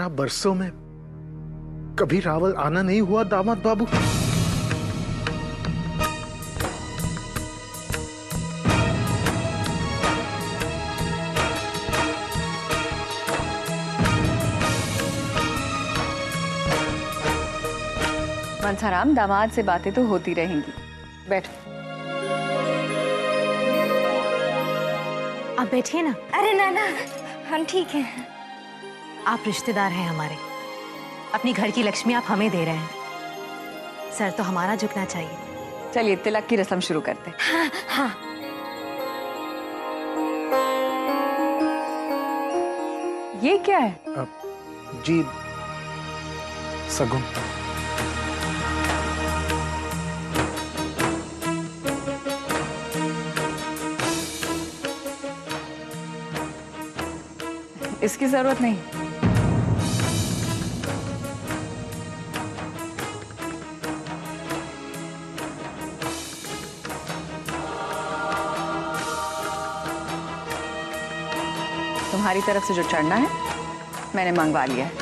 12 बरसों में कभी रावल आना नहीं हुआ दामाद बाबू? मनसाराम, दामाद से बातें तो होती रहेंगी, बैठो। आप बैठिए ना। अरे ना, हम ठीक हैं। आप रिश्तेदार हैं हमारे, अपनी घर की लक्ष्मी आप हमें दे रहे हैं, सर तो हमारा झुकना चाहिए। चलिए तिलक की रस्म शुरू करते हैं। हाँ हाँ। ये क्या है? जी सगुन। इसकी जरूरत नहीं। तुम्हारी तरफ से जो चढ़ना है मैंने मंगवा लिया है।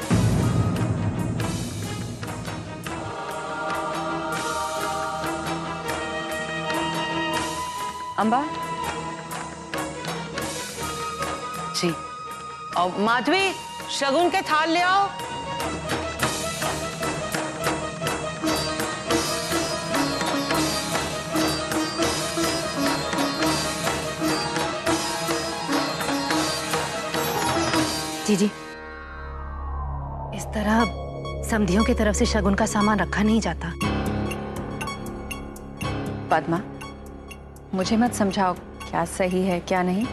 अंबा जी। और माधवी, शगुन के थाल ले आओ। जी, इस तरह समधियों की तरफ से शगुन का सामान रखा नहीं जाता। पद्मा, मुझे मत समझाओ क्या सही है क्या नहीं।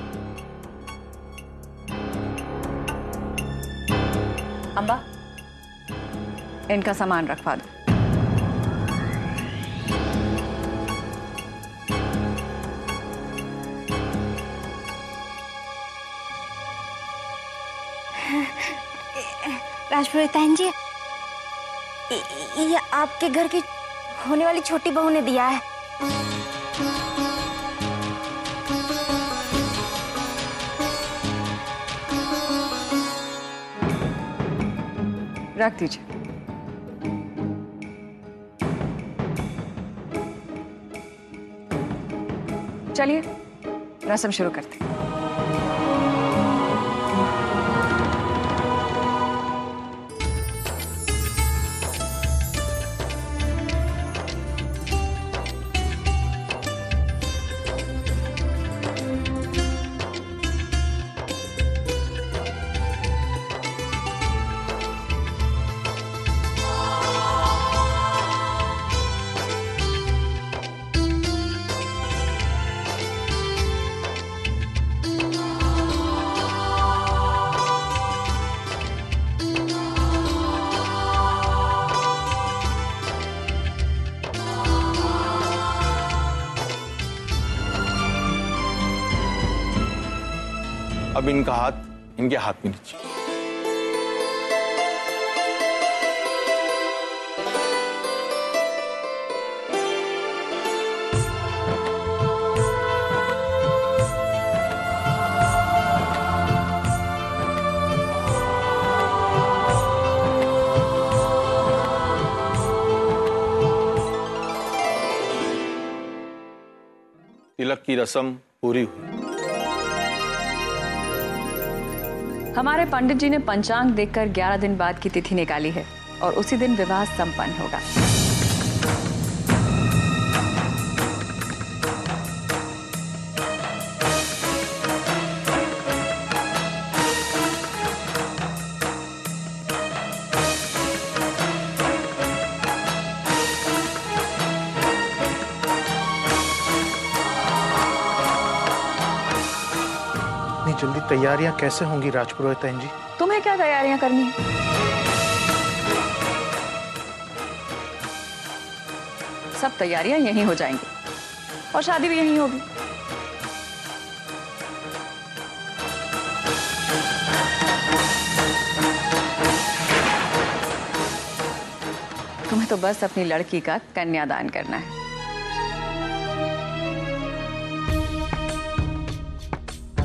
अंबा, इनका सामान रखवा दो। राजपुरोहिताइन जी, ये आपके घर की होने वाली छोटी बहू ने दिया है। रख दीजिए। चलिए रस्म शुरू करते हैं। अब इनका हाथ इनके हाथ में दीजिए। तिलक की रस्म पूरी हुई। हमारे पंडित जी ने पंचांग देखकर 11 दिन बाद की तिथि निकाली है और उसी दिन विवाह संपन्न होगा। जल्दी तैयारियां कैसे होंगी राजपुरोहिताइन जी? तुम्हें क्या तैयारियां करनी है? सब तैयारियां यहीं हो जाएंगी और शादी भी यहीं होगी। तुम्हें तो बस अपनी लड़की का कन्यादान करना है।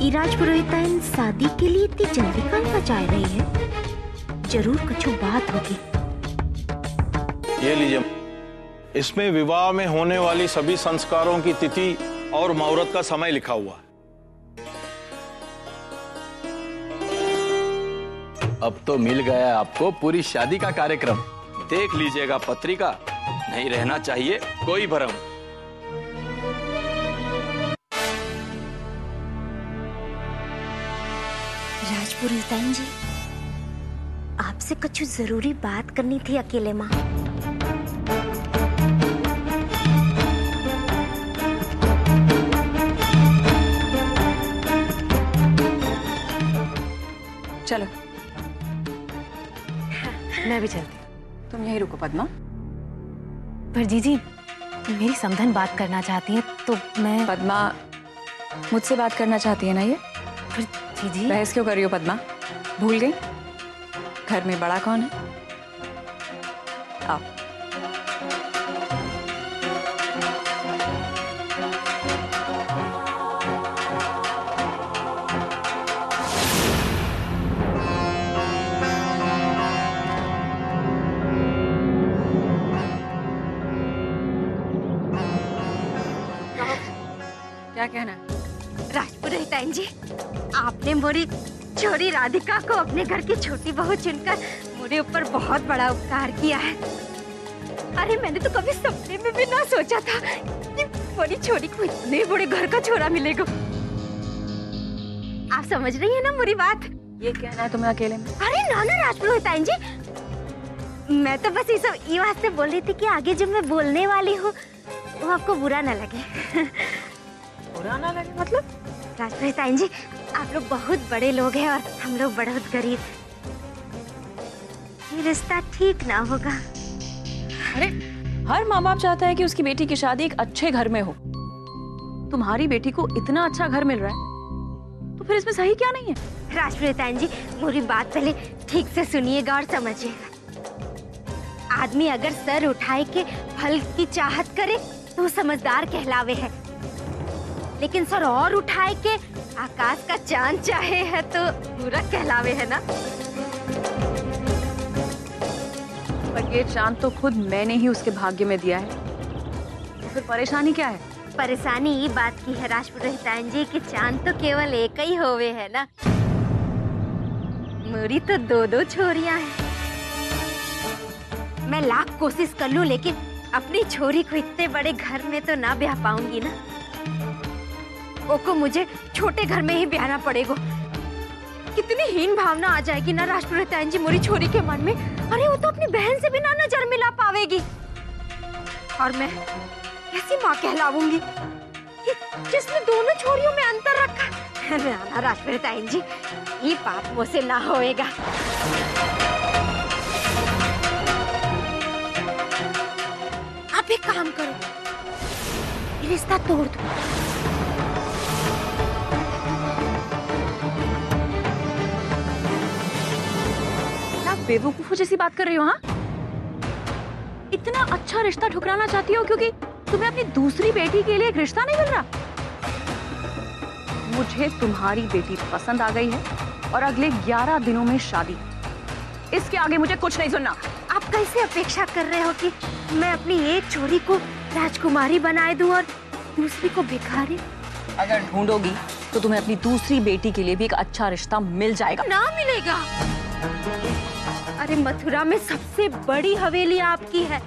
राजपुरोहिताइन शादी के लिए इतनी जल्दी कहाँ बचा रही है? जरूर कुछ बात होगी। ये लीजिए, इसमें विवाह में होने वाली सभी संस्कारों की तिथि और मुहूर्त का समय लिखा हुआ है। अब तो मिल गया आपको पूरी शादी का कार्यक्रम। देख लीजिएगा पत्रिका, नहीं रहना चाहिए कोई भ्रम। राजपुरोहिताइन जी, आपसे कुछ जरूरी बात करनी थी अकेले माँ। चलो, मैं भी चलती हूँ। तुम यहीं रुको पद्मा। पर जीजी, मेरी समधन बात करना चाहती है तो मैं। पद्मा मुझसे बात करना चाहती है ना ये? पर जीजी। बहस क्यों कर रही हो पद्मा? भूल गई घर में बड़ा कौन है? आओ। क्या कहना है? राजपुरोहिताइन जी, आपने मोरी छोरी राधिका को अपने घर की छोटी बहू चुनकर मेरे ऊपर बहुत बड़ा उपकार किया है। अरे मैंने तो कभी सपने में भी ना सोचा था कि मेरी छोरी को इतने बड़े घर का छोरा मिलेगा। आप समझ रही हैं ना मेरी बात? ये कहना है तुम्हें अकेले में? अरे ना ना राजपुरोहिताइन जी, मैं तो बस ये सब ये वास्ते बोल रही थी कि आगे जब मैं बोलने वाली हूँ वो आपको बुरा ना लगे। बुरा ना लगे मतलब? राजपुरोहिताइन जी, आप लोग बहुत बड़े लोग हैं और हम लोग बहुत गरीब। ये रिश्ता ठीक ना होगा। अरे हर माँ बाप चाहता है कि उसकी बेटी की शादी एक अच्छे घर में हो। तुम्हारी बेटी को इतना अच्छा घर मिल रहा है तो फिर इसमें सही क्या नहीं है? राजपुरोहिताइन जी, मेरी बात पहले ठीक से सुनिएगा और समझिएगा। आदमी अगर सर उठाए के फल की चाहत करे तो वो समझदार कहलावे है, लेकिन सर और उठाए के आकाश का चांद चाहे है तो बुरा कहलावे है ना। पर ये चांद तो खुद मैंने ही उसके भाग्य में दिया है, तो फिर परेशानी क्या है? परेशानी ये बात की है राजपुरोहिताइन जी कि चांद तो केवल एक ही होवे है ना। मेरी तो दो दो छोरियां हैं। मैं लाख कोशिश कर लूं लेकिन अपनी छोरी को इतने बड़े घर में तो ना ब्याह पाऊंगी ना। ओको मुझे छोटे घर में ही ब्याहना पड़ेगा। कितनी हीन भावना आ जाएगी ना राजपुरोहिताइन जी मोरी छोरी के मन में। अरे वो तो अपनी बहन से भी ना नजर मिला पावेगी और मैं कैसी माँ कहलाऊंगी कि जिसने दोनों छोरियों में अंतर रखा। ना राजपुरोहिताइन जी, ये बात मुझसे ना होएगा। आप एक काम करो, ये रिश्ता तोड़ दो। बेवकूफों जैसी बात कर रही हो? हाँ, इतना अच्छा रिश्ता ठुकराना चाहती हो क्योंकि तुम्हें अपनी दूसरी बेटी के लिए एक रिश्ता नहीं मिल रहा? मुझे तुम्हारी बेटी पसंद आ गई है और अगले 11 दिनों में शादी। इसके आगे मुझे कुछ नहीं सुनना। आप कैसे अपेक्षा कर रहे हो कि मैं अपनी एक छोरी को राजकुमारी बनाए दूं और दूसरी को भिखारी? अगर ढूंढोगी तो तुम्हें अपनी दूसरी बेटी के लिए भी एक अच्छा रिश्ता मिल जाएगा। ना मिलेगा। अरे मथुरा में सबसे बड़ी हवेली आपकी है,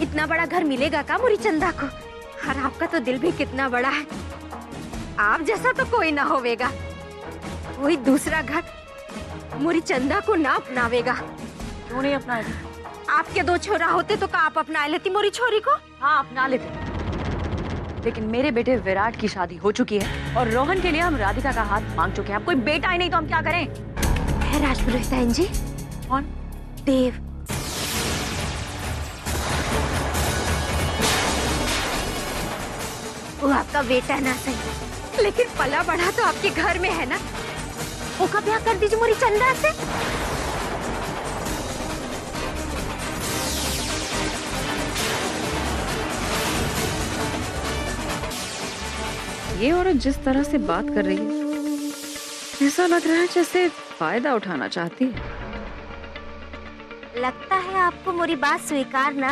इतना बड़ा घर मिलेगा का मोरी चंदा को? और आपका तो दिल भी कितना बड़ा है, आप जैसा तो कोई ना होवेगा। कोई दूसरा घर मोरी चंदा को ना अपनावेगा। क्यों नहीं अपनाएगी? आपके दो छोरा होते तो का आप अपना लेती मोरी छोरी को? हाँ, अपना लेते, लेकिन मेरे बेटे विराट की शादी हो चुकी है और रोहन के लिए हम राधिका का हाथ मांग चुके हैं। अब कोई बेटा ही नहीं तो हम क्या करें? है राजपुरोहिताइन जी। कौन? देव। वो आपका बेटा ना सही, लेकिन पला बढ़ा तो आपके घर में है ना। वो का ब्याह कर दीजिए मोरी चंदा से। ये औरत जिस तरह से बात कर रही है, ऐसा लग रहा है जैसे फायदा उठाना चाहती है। लगता है आपको मेरी बात स्वीकार ना,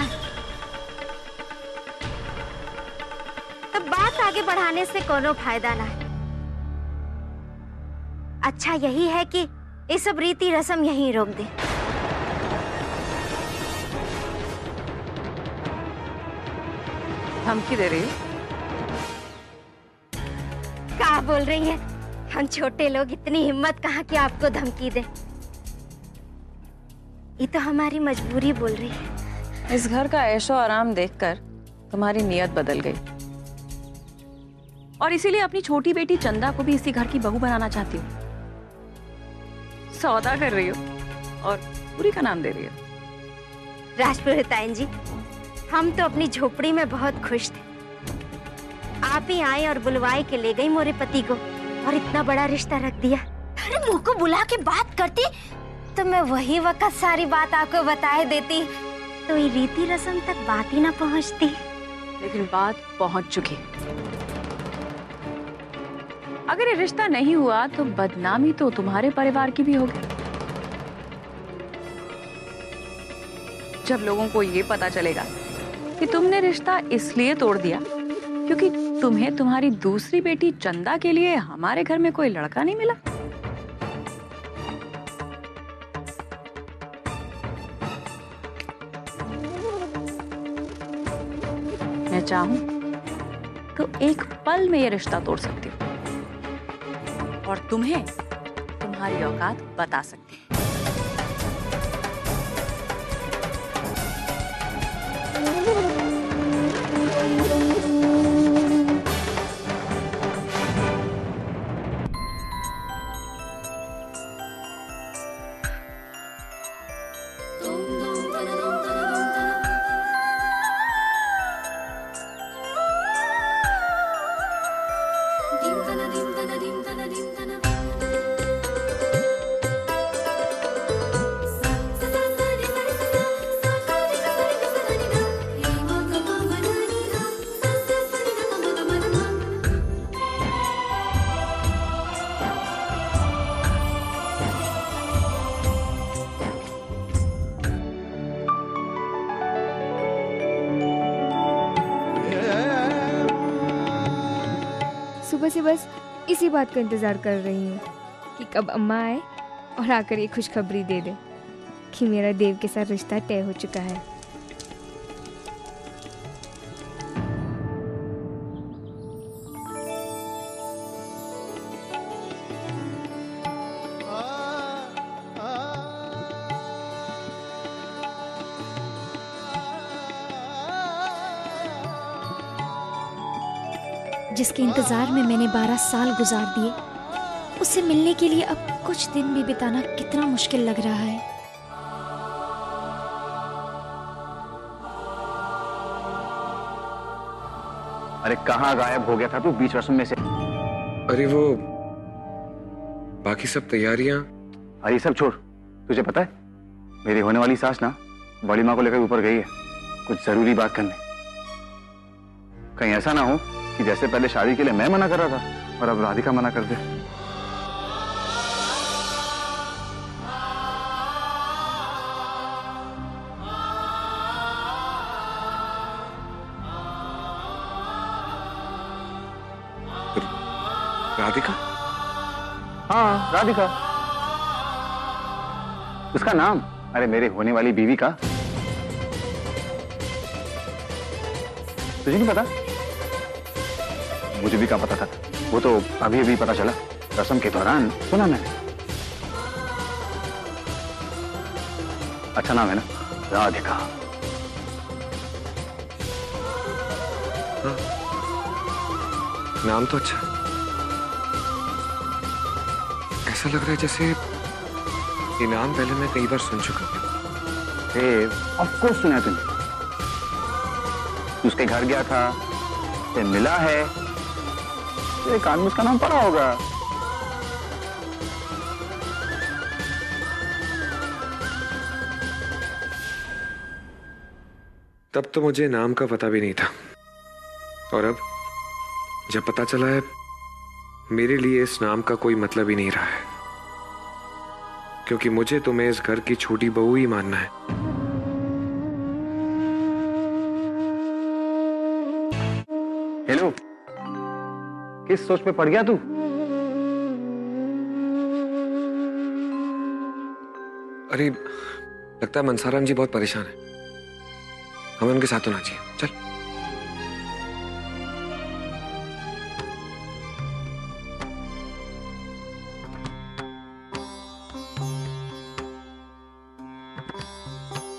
तो बात आगे बढ़ाने से कोनो फायदा ना है। अच्छा यही है कि ये सब रीति रस्म यहीं रोक दे। धमकी दे रही हो? क्या बोल रही है? हम छोटे लोग इतनी हिम्मत कहाँ कि आपको धमकी दे। ये तो हमारी मजबूरी बोल रही है। इस घर का ऐशो आराम देखकर तुम्हारी नीयत बदल गई और इसीलिए अपनी छोटी बेटी चंदा को भी इसी घर की बहू बनाना चाहती हो। सौदा कर रही हो और पूरी का नाम दे रही हो। राजपुरोहिताइन जी, हम तो अपनी झोपड़ी में बहुत खुश थे। आप ही आए और बुलवाए के ले गई मोरे पति को और इतना बड़ा रिश्ता रख दिया। अरे मुंह को बुला के बात करती तो मैं वही वक्त सारी बात आपको बताए देती, तो ये रीति रस्म तक बात ही ना पहुंचती। लेकिन बात पहुंच चुकी है। अगर ये रिश्ता नहीं हुआ तो बदनामी तो तुम्हारे परिवार की भी होगी। जब लोगों को ये पता चलेगा कि तुमने रिश्ता इसलिए तोड़ दिया क्योंकि तुम्हें तुम्हारी दूसरी बेटी चंदा के लिए हमारे घर में कोई लड़का नहीं मिला। मैं चाहूं तो एक पल में ये रिश्ता तोड़ सकती हूँ और तुम्हें तुम्हारी औकात बता सकती हूँ। सुबह से बस इसी बात का इंतज़ार कर रही हूँ कि कब अम्मा आए और आकर ये खुशखबरी दे दे कि मेरा देव के साथ रिश्ता तय हो चुका है। जिसके इंतजार में मैंने 12 साल गुजार दिए, उससे मिलने के लिए अब कुछ दिन भी बिताना कितना मुश्किल लग रहा है। अरे कहाँ गायब हो गया था तू बीच रस्म में से? अरे वो बाकी सब तैयारियां। अरे सब छोड़, तुझे पता है मेरी होने वाली सास ना बड़ी माँ को लेकर ऊपर गई है कुछ जरूरी बात करने। कहीं ऐसा ना हो कि जैसे पहले शादी के लिए मैं मना कर रहा था और अब राधिका मना कर दे। राधिका? हाँ राधिका, उसका नाम। अरे मेरे होने वाली बीवी का। तुझे नहीं पता? मुझे भी क्या पता था, वो तो अभी अभी पता चला रस्म के दौरान सुना मैंने। अच्छा नाम है ना, राधिका। हाँ, नाम तो अच्छा है। ऐसा लग रहा है जैसे ये नाम पहले मैं कई बार सुन चुका हूँ। ऑफ कोर्स सुना तूने। उसके घर गया था, से मिला है, एक आदमी उसका नाम पढ़ा होगा। तब तो मुझे नाम का पता भी नहीं था, और अब जब पता चला है मेरे लिए इस नाम का कोई मतलब ही नहीं रहा है, क्योंकि मुझे तुम्हें इस घर की छोटी बहू ही मानना है। किस सोच में पड़ गया तू? अरे लगता है मनसाराम जी बहुत परेशान है, हमें उनके साथ होना चाहिए। चल।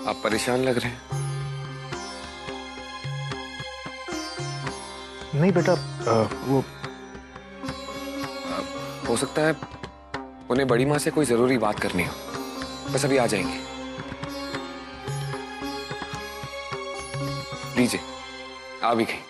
आप परेशान लग रहे हैं। नहीं बेटा, वो हो सकता है उन्हें बड़ी माँ से कोई जरूरी बात करनी हो, बस अभी आ जाएंगे। लीजिए, आ भी गई।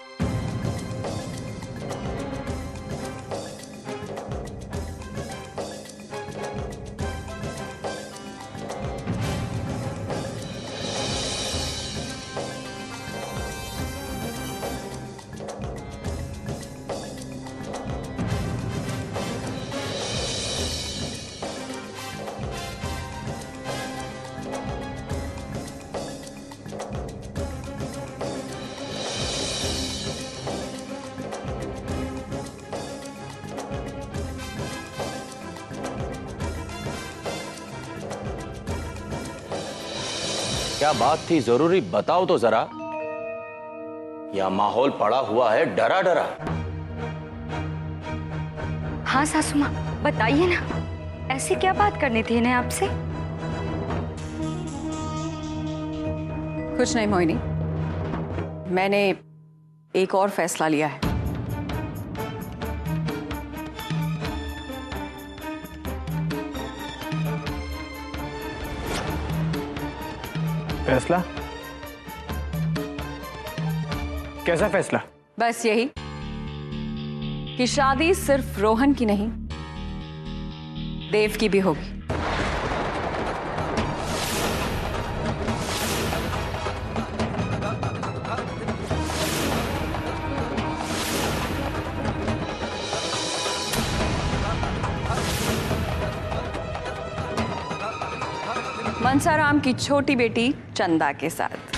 क्या बात थी, जरूरी बताओ तो जरा। यह माहौल पड़ा हुआ है डरा डरा। हाँ सासू माँ, बताइए ना, ऐसी क्या बात करनी थी इन्हें आपसे? कुछ नहीं मोहिनी, मैंने एक और फैसला लिया है। फैसला? कैसा फैसला? बस यही कि शादी सिर्फ रोहन की नहीं, देव की भी होगी। मनसाराम की छोटी बेटी चंदा के साथ।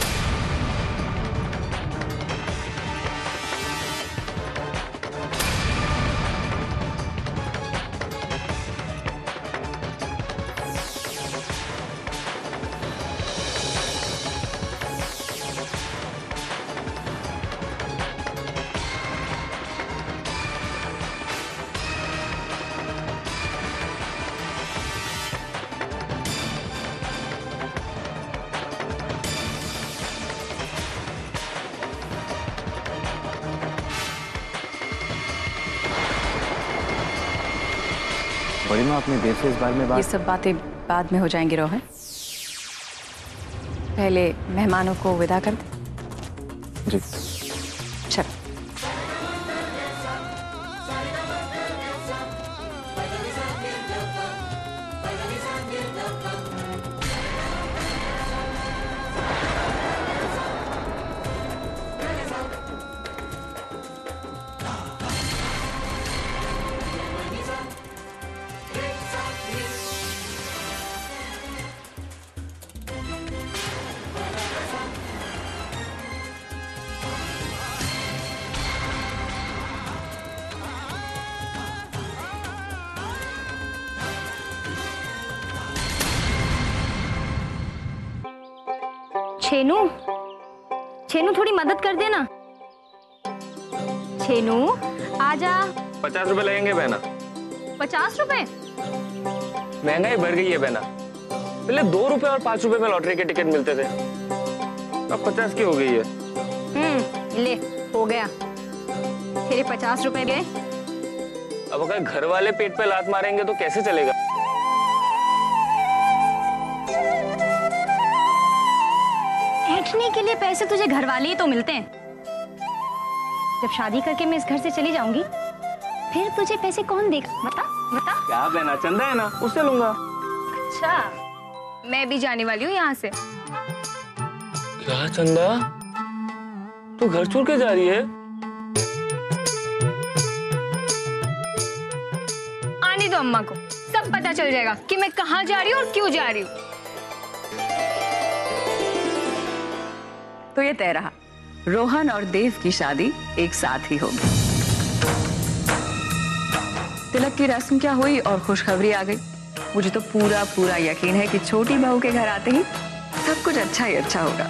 बड़ी माँ अपने देव से इस बारे में बात। ये सब बातें बाद में हो जाएंगी रोहन, पहले मेहमानों को विदा कर दे। जी। चल। छेनू, छेनू थोड़ी मदद कर देना। छेनू आजा। 50 रुपए लगेंगे बहना। 50 रुपए? महंगाई बढ़ गई है बहना। पहले 2 रुपए और 5 रुपए में लॉटरी के टिकट मिलते थे, अब 50 की हो गई है। ले, हो गया। तेरे 50 रुपए गए। अब अगर घर वाले पेट पे लात मारेंगे तो कैसे चलेगा? ऐंठने के लिए पैसे तुझे घर वाले ही तो मिलते हैं। जब शादी करके मैं इस घर से चली जाऊंगी, फिर तुझे पैसे कौन देगा? बता बता। क्या बहना, चंदा है ना, उससे लूंगा। अच्छा, मैं भी जाने वाली हूँ यहाँ से। क्या चंदा, तू घर छोड़ के जा रही है? आने दो अम्मा को, सब पता चल जाएगा कि मैं कहाँ जा रही हूँ और क्यों जा रही हूँ। तो ये तय रहा, रोहन और देव की शादी एक साथ ही होगी। तिलक की रस्म क्या हुई और खुशखबरी आ गई। मुझे तो पूरा पूरा यकीन है कि छोटी बहू के घर आते ही सब कुछ अच्छा ही अच्छा होगा।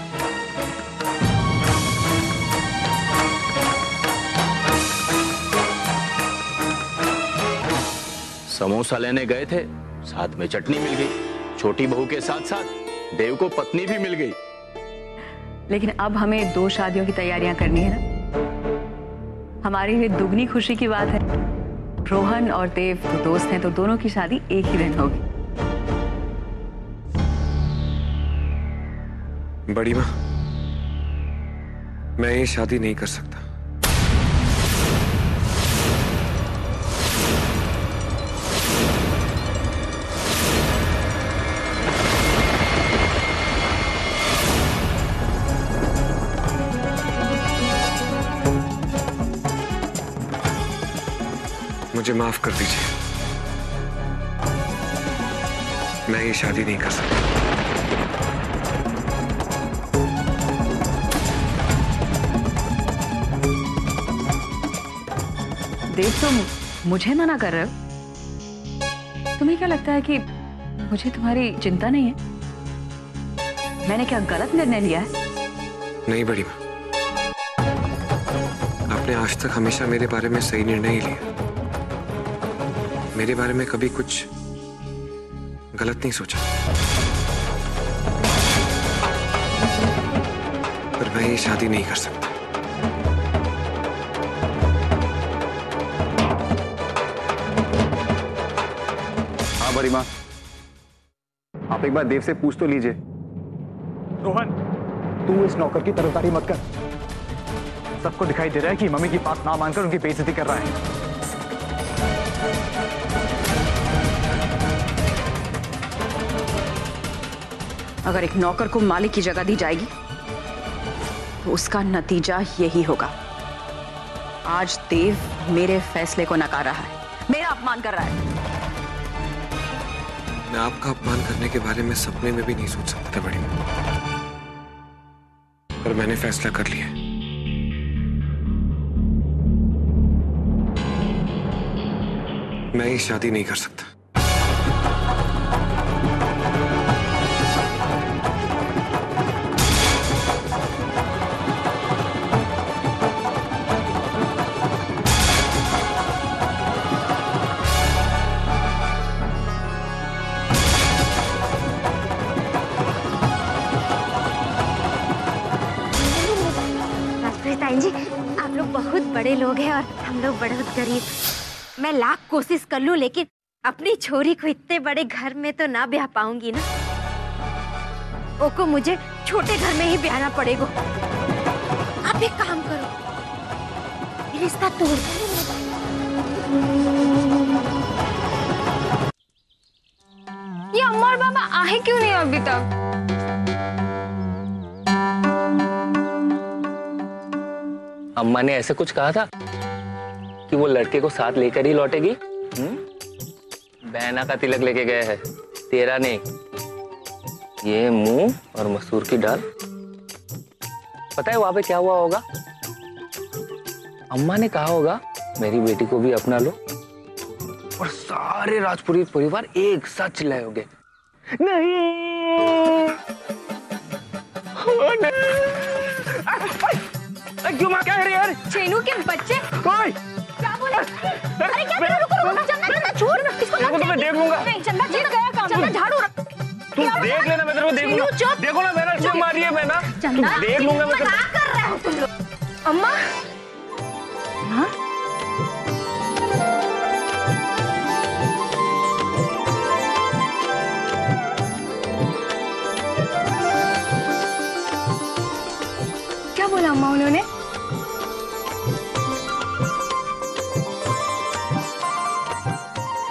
समोसा लेने गए थे, साथ में चटनी मिल गई। छोटी बहू के साथ साथ देव को पत्नी भी मिल गई। लेकिन अब हमें 2 शादियों की तैयारियां करनी है ना। हमारे लिए दुगनी खुशी की बात है। रोहन और देव तो दोस्त हैं, तो दोनों की शादी एक ही दिन होगी। बड़ी माँ, मैं ये शादी नहीं कर सकता। मुझे माफ कर दीजिए, मैं ये शादी नहीं कर सकता। देव, तुम मुझे मना कर रहे हो? तुम्हें क्या लगता है कि मुझे तुम्हारी चिंता नहीं है? मैंने क्या गलत निर्णय लिया है? नहीं बड़ी माँ, आपने आज तक हमेशा मेरे बारे में सही निर्णय ही लिया। मेरे बारे में कभी कुछ गलत नहीं सोचा। पर मैं ये शादी नहीं कर सकता। हाँ बड़ी माँ, आप एक बार देव से पूछ तो लीजिए। रोहन, तू इस नौकर की तरफदारी मत कर। सबको दिखाई दे रहा है कि मम्मी की बात ना मानकर उनकी बेइज्जती कर रहा है। अगर एक नौकर को मालिक की जगह दी जाएगी तो उसका नतीजा यही होगा। आज देव मेरे फैसले को नकार रहा है, मेरा अपमान कर रहा है। मैं आपका अपमान करने के बारे में सपने में भी नहीं सोच सकता था बड़ी माँ, पर मैंने फैसला कर लिया। मैं ये शादी नहीं कर सकता। ताई जी, आप लोग बहुत बड़े लोग हैं और हम लोग बहुत गरीब। मैं लाख कोशिश कर लूं, लेकिन अपनी छोरी को इतने बड़े घर में तो ना ब्याह पाऊंगी ना। ओको मुझे छोटे घर में ही ब्याहना पड़ेगा। आप एक काम करो, ये रिश्ता तोड़ दो। ये अम्मा और बाबा आए क्यों नहीं अभी तक? अम्मा ने ऐसे कुछ कहा था कि वो लड़के को साथ लेकर ही लौटेगी। बहना का तिलक लेके गए हैं, तेरा नहीं। ये मूंग और मसूर की दाल। पता है वहां पे क्या हुआ होगा? अम्मा ने कहा होगा मेरी बेटी को भी अपना लो, और सारे राजपुरी परिवार एक साथ चिल्लाओगे, नहीं क्यों मां, क्या है यार? चेनू के बच्चे कोई क्या बोले? अरे क्या कर रुको रुको, चंदा छोड़ इसको। तो मैं देख लूंगा। नहीं चंदा जी गया काम, चंदा झाड़ू रख। तू देख लेना, मैं तेरे को देख लूंगा। देखो ना मैंने इसको मारी है, मैं ना तू देख लूंगा। मैं क्या कर रहे हो तुम लोग? अम्मा, हाँ क्या बोला अम्मा उन्होंने?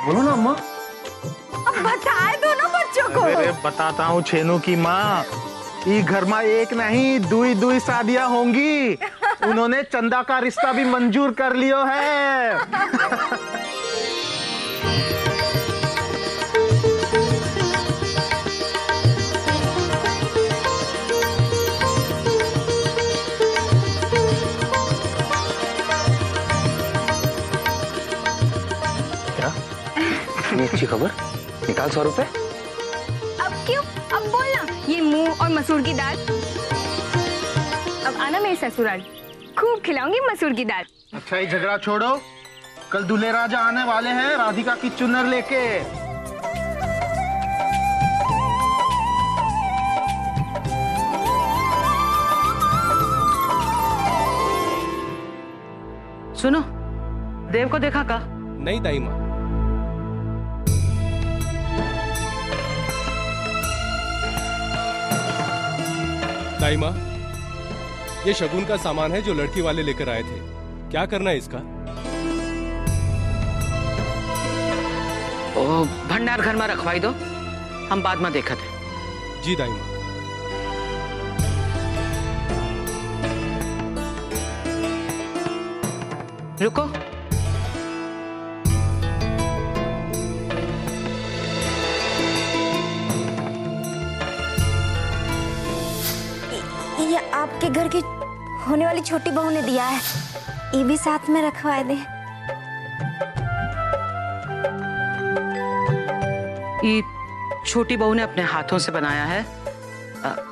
बोलो ना अम्मा। अब बताए दो ना बच्चों को। अरे बताता हूँ छेनू की माँ, ई घर में एक नहीं दुई दुई शादियां होंगी। उन्होंने चंदा का रिश्ता भी मंजूर कर लियो है। इतनी अच्छी खबर, निकाल 100 रुपए। अब क्यों? अब बोलना, ये मूंग और मसूर की दाल। अब आना मेरे ससुराल, खूब खिलाऊंगी मसूर की दाल। अच्छा, ये झगड़ा छोड़ो, कल दूल्हे राजा आने वाले हैं राधिका की चुनर लेके। सुनो, देव को देखा का? नहीं दाई माँ। दाई माँ, ये शगुन का सामान है जो लड़की वाले लेकर आए थे। क्या करना है इसका? ओ, भंडार घर में रखवाई दो, हम बाद में देखते हैं। जी दाई माँ। रुको, ये आपके घर की होने वाली छोटी बहू ने दिया है, ये भी साथ में रखवा दे। ये छोटी बहू ने अपने हाथों से बनाया है,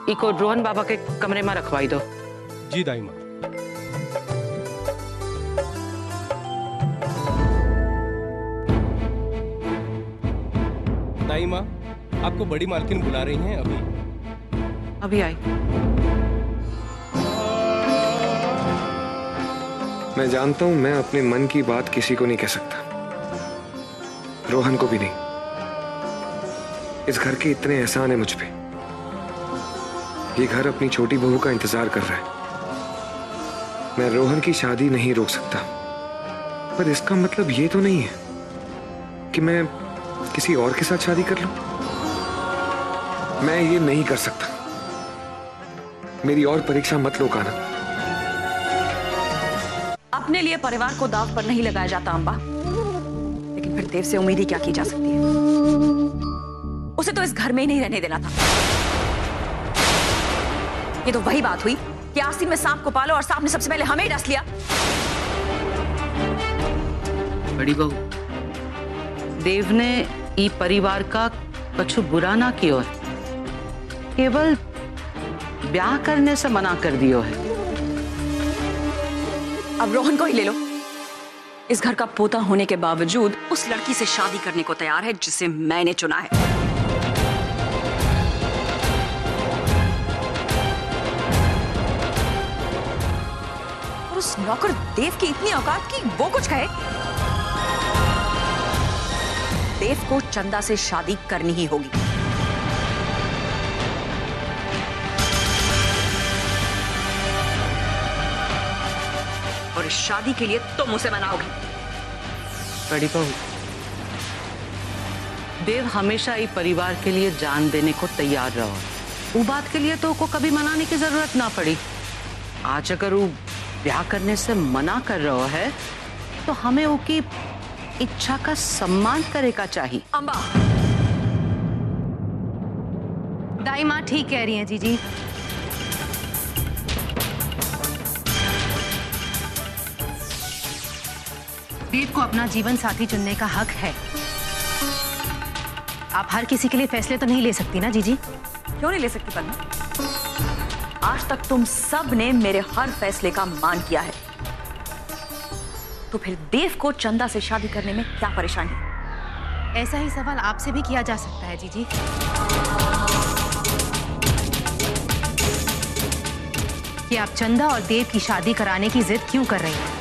इको रोहन बाबा के कमरे में रखवाई दो। जी दाई माँ। दाई माँ, आपको बड़ी मालकिन बुला रही हैं अभी आई। मैं जानता हूं मैं अपने मन की बात किसी को नहीं कह सकता, रोहन को भी नहीं। इस घर के इतने एहसान है मुझ पे। ये घर अपनी छोटी बहू का इंतजार कर रहा है। मैं रोहन की शादी नहीं रोक सकता, पर इसका मतलब ये तो नहीं है कि मैं किसी और के साथ शादी कर लूं। मैं ये नहीं कर सकता। मेरी और परीक्षा मत लो काना। अपने लिए परिवार को दांव पर नहीं लगाया जाता अम्बा, लेकिन फिर देव से उम्मीद ही क्या की जा सकती है? उसे तो इस घर में ही नहीं रहने देना था। ये तो वही बात हुई कि आस्तीन में सांप को पालो और सांप ने सबसे पहले हमें ही डस लिया। बड़ी बहू, देव ने ई परिवार का कछु बुरा ना कियो है, केवल ब्याह करने से मना कर दियो है। अब रोहन को ही ले लो। इस घर का पोता होने के बावजूद उस लड़की से शादी करने को तैयार है जिसे मैंने चुना है। और उस नौकर देव की इतनी औकात कि वो कुछ कहे। देव को चंदा से शादी करनी ही होगी। और इस शादी के लिए तुम उसे मनाओगे। बड़ी बहू, देव हमेशा ही परिवार के लिए जान देने को तैयार रहो। वो बात के लिए तो को कभी मनाने की जरूरत ना पड़ी। आज अगर वो ब्याह करने से मना कर रहा है तो हमें उसकी इच्छा का सम्मान करेगा चाहिए। अम्बा, दाई माँ ठीक कह रही हैं जीजी। देव को अपना जीवन साथी चुनने का हक है। आप हर किसी के लिए फैसले तो नहीं ले सकती ना जीजी? क्यों नहीं ले सकती पन्ना? आज तक तुम सब ने मेरे हर फैसले का मान किया है, तो फिर देव को चंदा से शादी करने में क्या परेशानी? ऐसा ही सवाल आपसे भी किया जा सकता है जीजी। कि आप चंदा और देव की शादी कराने की जिद क्यों कर रही हैं?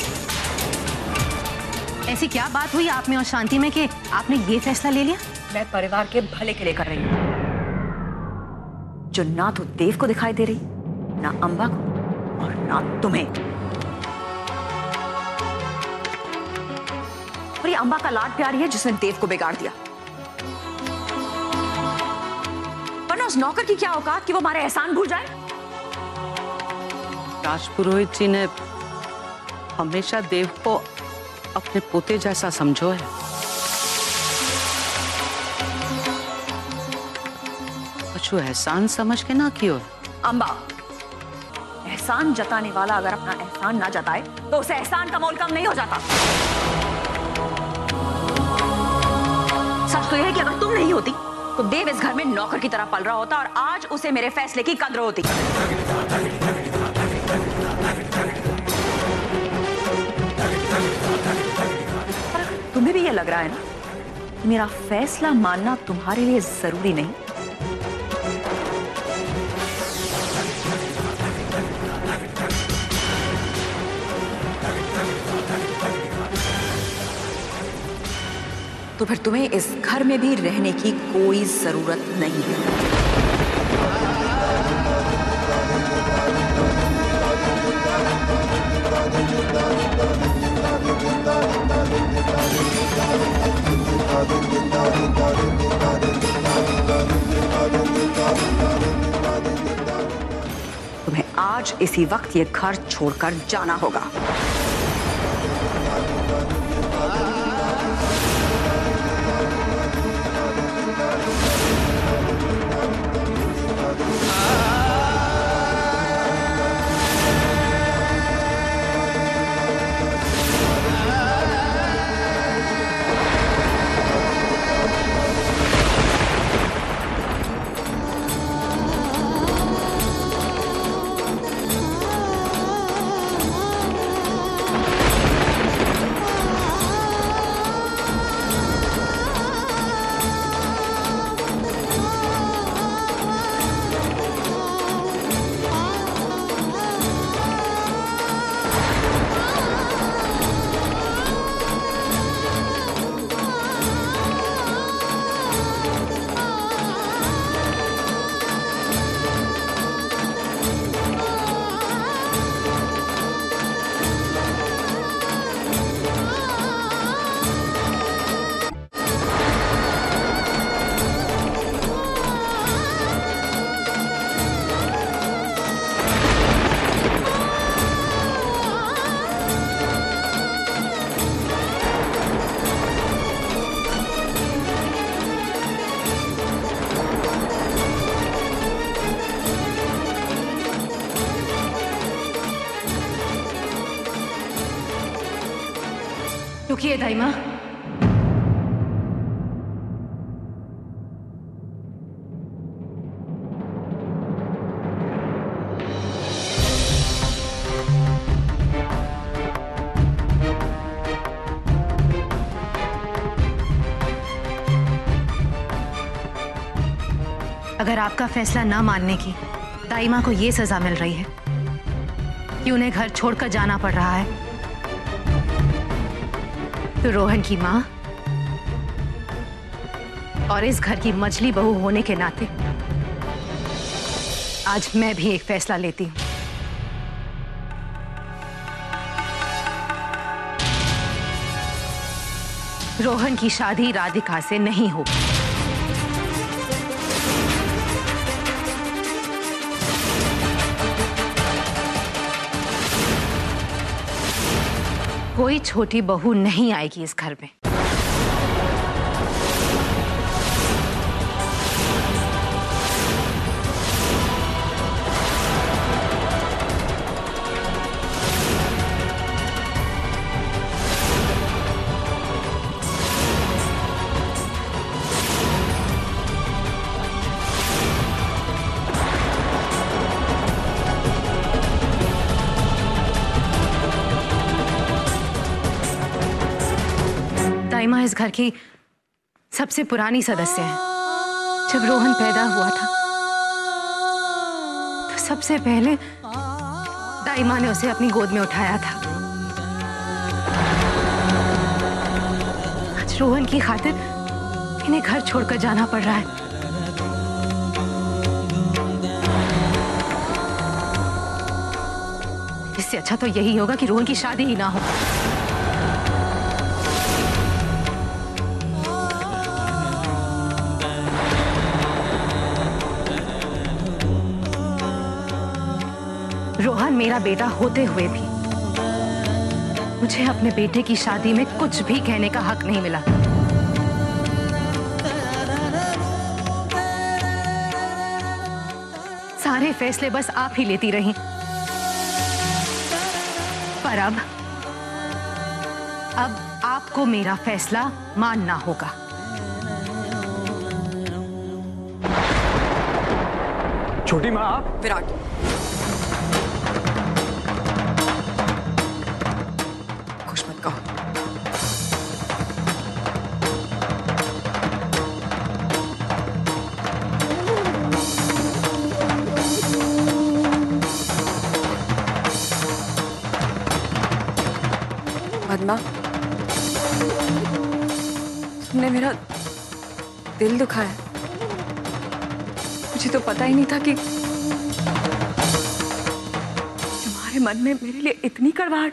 ऐसी क्या बात हुई आप में और शांति में कि आपने ये फैसला ले लिया? मैं परिवार के भले के लिए कर रही हूं, जो ना तो देव को दिखाई दे रही, ना अम्बा को और ना तुम्हें। और ये अम्बा का लाड प्यारी है जिसने देव को बिगाड़ दिया। वरना उस नौकर की क्या औकात कि वो हमारे एहसान भूल जाए? राजपुरोहित जी ने हमेशा देव को अपने पोते जैसा समझो है। कुछ एहसान समझ के ना कियो। अम्बा, एहसान जताने वाला अगर अपना एहसान ना जताए तो उसे एहसान का मोल कम नहीं हो जाता। होती तो देव इस घर में नौकर की तरह पल रहा होता और आज उसे मेरे फैसले की कद्र होती। तुम्हें भी ये लग रहा है ना कि मेरा फैसला मानना तुम्हारे लिए जरूरी नहीं? तो फिर तुम्हें इस घर में भी रहने की कोई जरूरत नहीं है। तुम्हें आज इसी वक्त ये घर छोड़कर जाना होगा। रुकिए दाई माँ। अगर आपका फैसला ना मानने की दाई माँ को ये सजा मिल रही है कि उन्हें घर छोड़कर जाना पड़ रहा है, तो रोहन की माँ और इस घर की मझली बहू होने के नाते आज मैं भी एक फैसला लेती हूँ। रोहन की शादी राधिका से नहीं होगी। कोई छोटी बहू नहीं आएगी इस घर में। दाइमा इस घर की सबसे पुरानी सदस्य है। जब रोहन पैदा हुआ था तो सबसे पहले दाइमा ने उसे अपनी गोद में उठाया था। आज रोहन की खातिर इन्हें घर छोड़कर जाना पड़ रहा है। इससे अच्छा तो यही होगा कि रोहन की शादी ही ना हो। रोहन मेरा बेटा होते हुए भी मुझे अपने बेटे की शादी में कुछ भी कहने का हक नहीं मिला। सारे फैसले बस आप ही लेती रही, पर अब आपको मेरा फैसला मानना होगा। छोटी माँ आप? विराट, कुछ मत कहो। पद्मा, तुमने मेरा दिल दुखाया। मुझे तो पता ही नहीं था कि तुम्हारे मन में मेरे लिए इतनी कड़वाहट।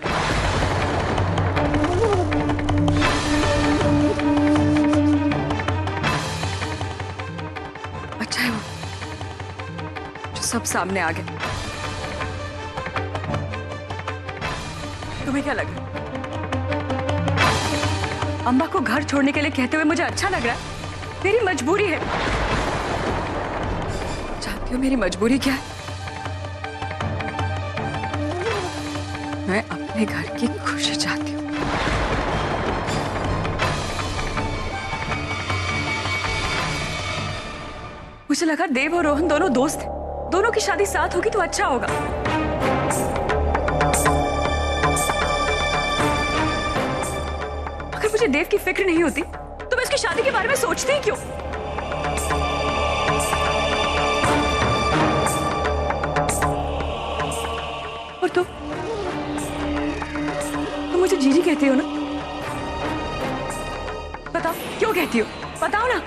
अच्छा है वो जो सब सामने आ गया। तुम्हें क्या लग रहा? अम्बा को घर छोड़ने के लिए कहते हुए मुझे अच्छा लग रहा है? मेरी मजबूरी है। जानती हो मेरी मजबूरी क्या है? मैं अपने घर की खुशी चाहती हूँ। मुझे लगा देव और रोहन दोनों दोस्त हैं। दोनों की शादी साथ होगी तो अच्छा होगा। अगर मुझे देव की फिक्र नहीं होती तो मैं उसकी शादी के बारे में सोचती ही क्यों? और तुम मुझे जीजी कहती हो ना? बताओ क्यों कहती हो? बताओ ना।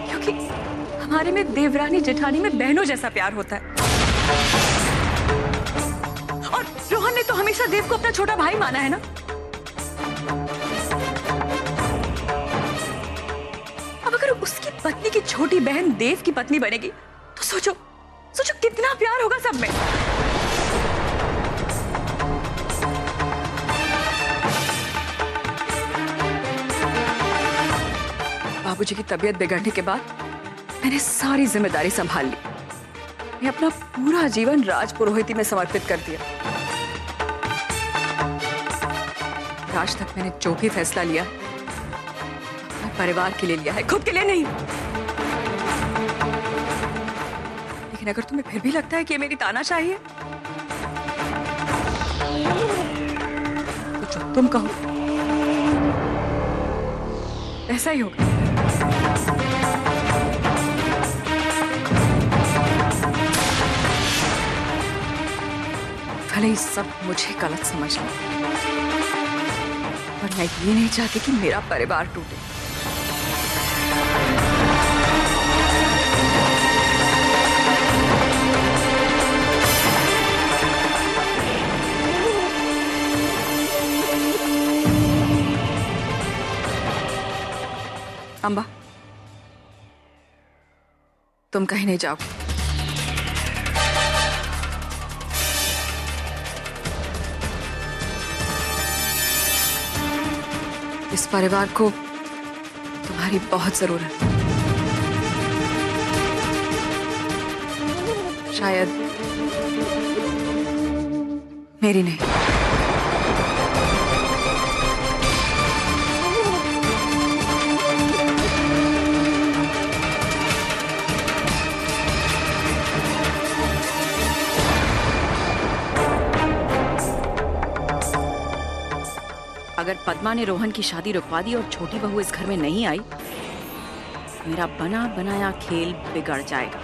क्योंकि हमारे में देवरानी जेठानी में बहनों जैसा प्यार होता है। और रोहन ने तो हमेशा देव को अपना छोटा भाई माना है ना। अब अगर उसकी पत्नी की छोटी बहन देव की पत्नी बनेगी तो सोचो सोचो कितना प्यार होगा सब में। बाबूजी की तबीयत बिगड़ने के बाद मैंने सारी जिम्मेदारी संभाल ली। मैं अपना पूरा जीवन राजपुरोहिती में समर्पित कर दिया। आज तक मैंने जो भी फैसला लिया अपने परिवार के लिए लिया है, खुद के लिए नहीं। लेकिन अगर तुम्हें फिर भी लगता है कि ये मेरी तानाशाही है तो जो तुम कहो ऐसा ही होगा। भले ही सब मुझे गलत समझ लो, पर मैं ये नहीं चाहती कि मेरा परिवार टूटे। अम्बा, तुम कहीं नहीं जाओगे। इस परिवार को तुम्हारी बहुत जरूरत है। शायद मेरी नहीं। अगर पद्मा ने रोहन की शादी रुकवा दी और छोटी बहू इस घर में नहीं आई, मेरा बना बनाया खेल बिगड़ जाएगा।